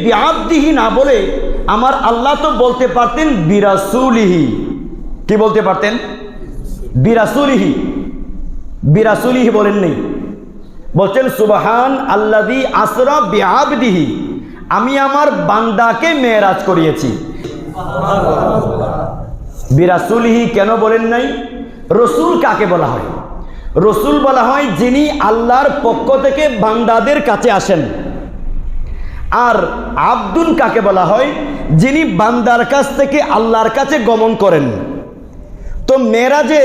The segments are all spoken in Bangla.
বিআবদিহি না বলে আমার আল্লাহ তো বলতে পারতেন বিরাসুলিহি। কি বলতে পারতেন? বিরাসুলিহি। বিরাসুলিহি বলেন নেই, বলছেন সুবহান আল্লাযী আসরা বিআবদিহি, আমি আমার বান্দাকে মেরাজ করিয়েছি। বিরাসুলিহি কেন বলেন নাই? রসুল কাকে বলা হয়? রসুল বলা হয় যিনি আল্লাহর পক্ষ থেকে বান্দাদের কাছে আসেন। আর আব্দুন কাকে বলা হয়? যিনি বান্দার কাছ থেকে আল্লাহর কাছে গমন করেন। তো মেরাজে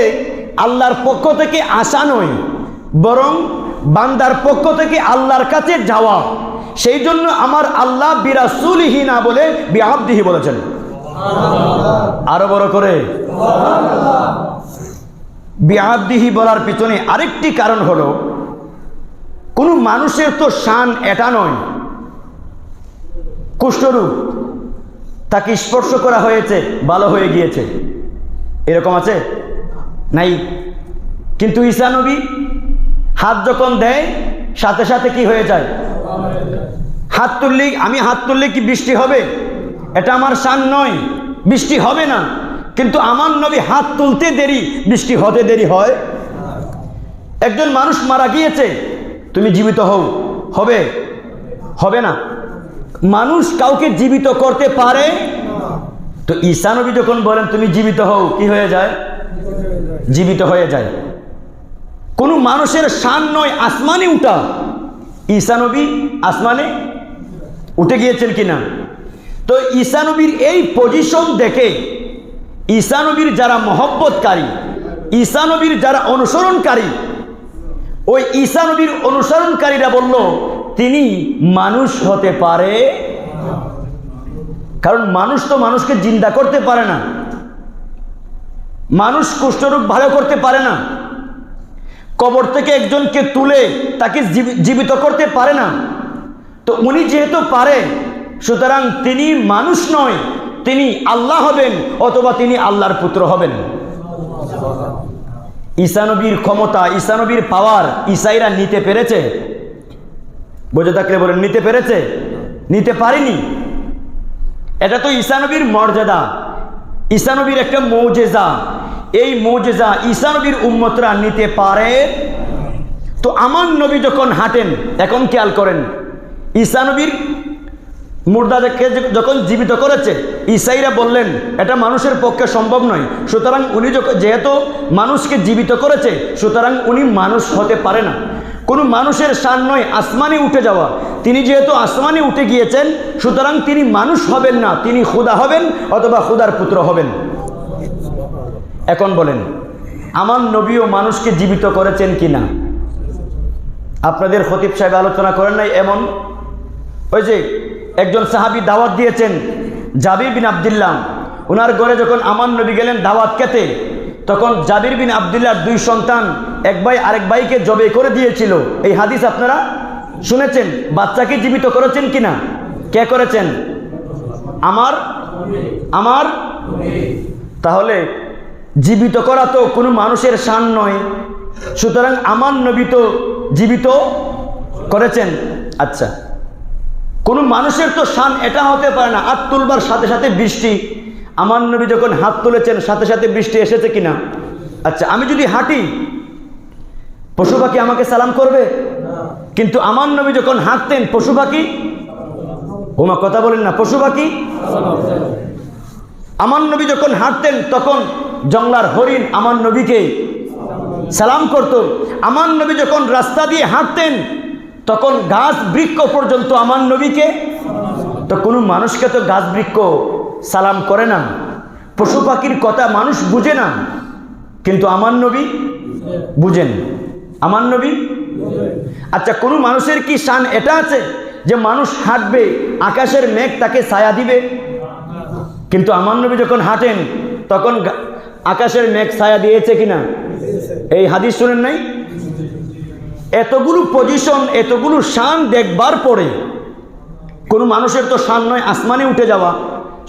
আল্লাহর পক্ষ থেকে আসা নয়, বরং বান্দার পক্ষ থেকে আল্লাহর কাছে যাওয়া। সেই জন্য আমার আল্লাহ বিরাসুলিহি না বলে বিআবদিহি বলেছেন। আরো বড় করে বিআবদিহি বলার পিছনে আরেকটি কারণ হলো, কোনো মানুষের তো শান এটা নয় কুষ্ঠরোগ, তাকে স্পর্শ করা হয়েছে, ভালো হয়ে গিয়েছে, এরকম আছে নাই? কিন্তু ঈসা নবী হাত যখন দেয় সাথে সাথে কি হয়ে যায়? হাত তুললে, আমি হাত তুললে কি বৃষ্টি হবে? এটা আমার শান নয়, বৃষ্টি হবে না। কিন্তু আমার নবী হাত তুলতে দেরি, বৃষ্টি হতে দেরি হয়? একজন মানুষ মারা গিয়েছে, তুমি জীবিত হও, হবে? হবে না। মানুষ কাউকে জীবিত করতে পারে? তো ঈসা নবী যখন বলেন তুমি জীবিত হও, কি হয়ে যায়? জীবিত হয়ে যায়। কোনো মানুষের শান নয় আসমানে উঠা। ঈসা নবী আসমানে উঠে গিয়েছেন কিনা? তো ঈসা নবীর এই পজিশন দেখে ঈসা নবীর যারা মহব্বতকারী, ঈসা নবীর যারা অনুসরণকারী, ওই ঈসা নবীর অনুসরণকারীরা বলল তিনি মানুষ হতে পারে। কারণ মানুষ তো মানুষকে জিন্দা করতে পারে না, মানুষ কুষ্ঠরোগ ভালো করতে পারে না, কবর থেকে একজনকে তুলে তাকে জীবিত করতে পারে না। তো উনি যেহেতু পারে, সুতরাং তিনি মানুষ নয়, তিনি আল্লাহ হবেন, অথবা তিনি আল্লাহর পুত্র হবেন। ঈসা নবীর ক্ষমতা, ঈসা নবীর পাওয়ার ঈসাইরা নিতে পেরেছে? বুঝে থাকলে বলেন, নিতে পেরেছে? নিতে পারেনি। এটা তো ঈসা নবীর মর্যাদা, ঈসা নবীর একটা মৌজেজা। এই মৌজেজা ঈসা নবীর উম্মতরা নিতে পারে। তো আমার নবী যখন হাঁটেন, এখন খেয়াল করেন, ঈসা নবীর মুর্দাকে যখন জীবিত করেছে, ঈসাইরা বললেন এটা মানুষের পক্ষে সম্ভব নয়। সুতরাং উনি যেহেতু মানুষকে জীবিত করেছে, সুতরাং উনি মানুষ হতে পারে না। কোনো মানুষের শান নয় আসমানে উঠে যাওয়া। তিনি যেহেতু আসমানে উঠে গিয়েছেন, সুতরাং তিনি মানুষ হবেন না, তিনি খুদা হবেন, অথবা খুদার পুত্র হবেন। এখন বলেন, আমার নবীও মানুষকে জীবিত করেছেন কিনা? আপনাদের খতিব সাহেব আলোচনা করেন নাই এমন? ওই যে একজন সাহাবী দাওয়াত দিয়েছেন, জাবির বিন আব্দুল্লাহ, ওনার ঘরে যখন আমার নবী গেলেন দাওয়াত খেতে, তখন জাবির বিন আব্দুল্লাহর দুই সন্তান এক ভাই আরেক ভাইকে জবে করে দিয়েছিল। এই হাদিস আপনারা শুনেছেন। বাচ্চাকে জীবিত করেছেন কিনা? কে করেছেন? আমার তাহলে জীবিত করা তো কোনো মানুষের শান নয়, সুতরাং আমার নবী তো জীবিত করেছেন। আচ্ছা, কোনো মানুষের তো শান এটা হতে পারে না হাত তুলবার সাথে সাথে বৃষ্টি। আমার নবী যখন হাত তুলেছেন সাথে সাথে বৃষ্টি এসেছে কিনা? আচ্ছা, আমি যদি হাঁটি, পশু পাখি আমাকে সালাম করবে? কিন্তু আমার নবী যখন হাঁটতেন, পশু পাখি, ওমা কথা বলেন না, পশু পাখি, আমার নবী যখন হাঁটতেন তখন জংলার হরিণ আমার নবীকে সালাম করত। আমার নবী যখন রাস্তা দিয়ে হাঁটতেন তখন গাছ বৃক্ষ পর্যন্ত আমার নবীকে। তো কোনো মানুষকে তো গাছ বৃক্ষ সালাম করে না, পশু পাখির কথা মানুষ বুঝে না, কিন্তু আমার নবী বুঝেন। আমার নবী, আচ্ছা, কোনো মানুষের কি শান এটা আছে যে মানুষ হাঁটবে, আকাশের মেঘ তাকে ছায়া দিবে? কিন্তু আমার নবী যখন হাঁটেন তখন আকাশের মেঘ ছায়া দিয়েছে কিনা? এই হাদিস শুনেন নাই? এতগুলো পজিশন, এতগুলো শান দেখবার পরে কোনো মানুষের তো শান নয় আসমানে উঠে যাওয়া।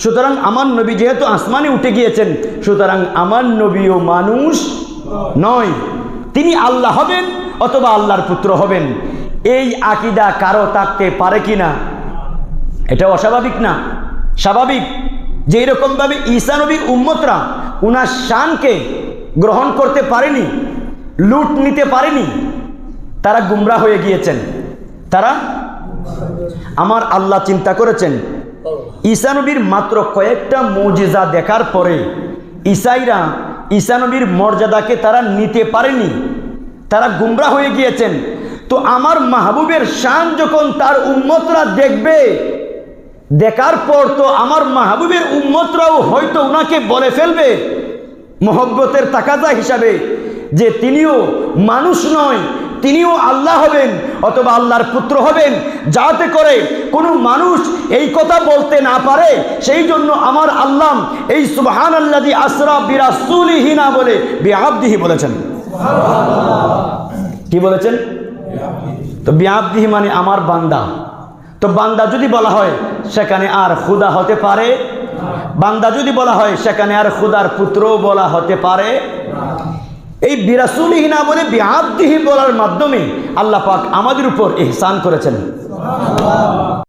সুতরাং আমার নবী যেহেতু আসমানে উঠে গিয়েছেন, সুতরাং আমার নবীও মানুষ নয়, তিনি আল্লাহ হবেন অথবা আল্লাহর পুত্র হবেন। এই আকীদা কারো থাকতে পারে কিনা? এটা অস্বাভাবিক না, স্বাভাবিক। যে এরকমভাবে ঈসা নবীর উম্মতরা উনার শানকে গ্রহণ করতে পারেনি, লুট নিতে পারেনি, তারা গুমরা হয়ে গিয়েছেন। তারা আমার আল্লাহ চিন্তা করেছেন ঈসা নবীর মাত্র কয়েকটা মুজিজা দেখার পরে ঈসাইরা ঈসা নবীর মর্যাদাকে তারা নিতে পারেনি, তারা গুমরা হয়ে গিয়েছেন। তো আমার মাহবুবের শান যখন তার উম্মতরা দেখবে, দেখার পর তো আমার মাহবুবের উম্মতরাও হয়তো উনাকে বলে ফেলবে মহব্বতের তাকাজা হিসাবে যে তিনিও মানুষ নয়, তিনিও আল্লাহ হবেন অথবা আল্লাহর পুত্র হবেন, যাতে করে কোনো মানুষ এই কথা বলতে না পারে। সেই জন্য আমার আল্লাহ এই সুবহানাল্লাযী আসরা বিরাসূলিহি না বলে বিআবদিহি বলেছেন। কি বলেছেন? তো বিআবদিহি মানে আমার বান্দা। তো বান্দা যদি বলা হয় সেখানে আর খুদা হতে পারে? বান্দা যদি বলা হয় সেখানে আর খুদার পুত্রও বলা হতে পারে? এই বিরাসূলিহি না বলে বিআবদিহি বলার মাধ্যমে আল্লাহ পাক আমাদের উপর ইহসান করেছেন।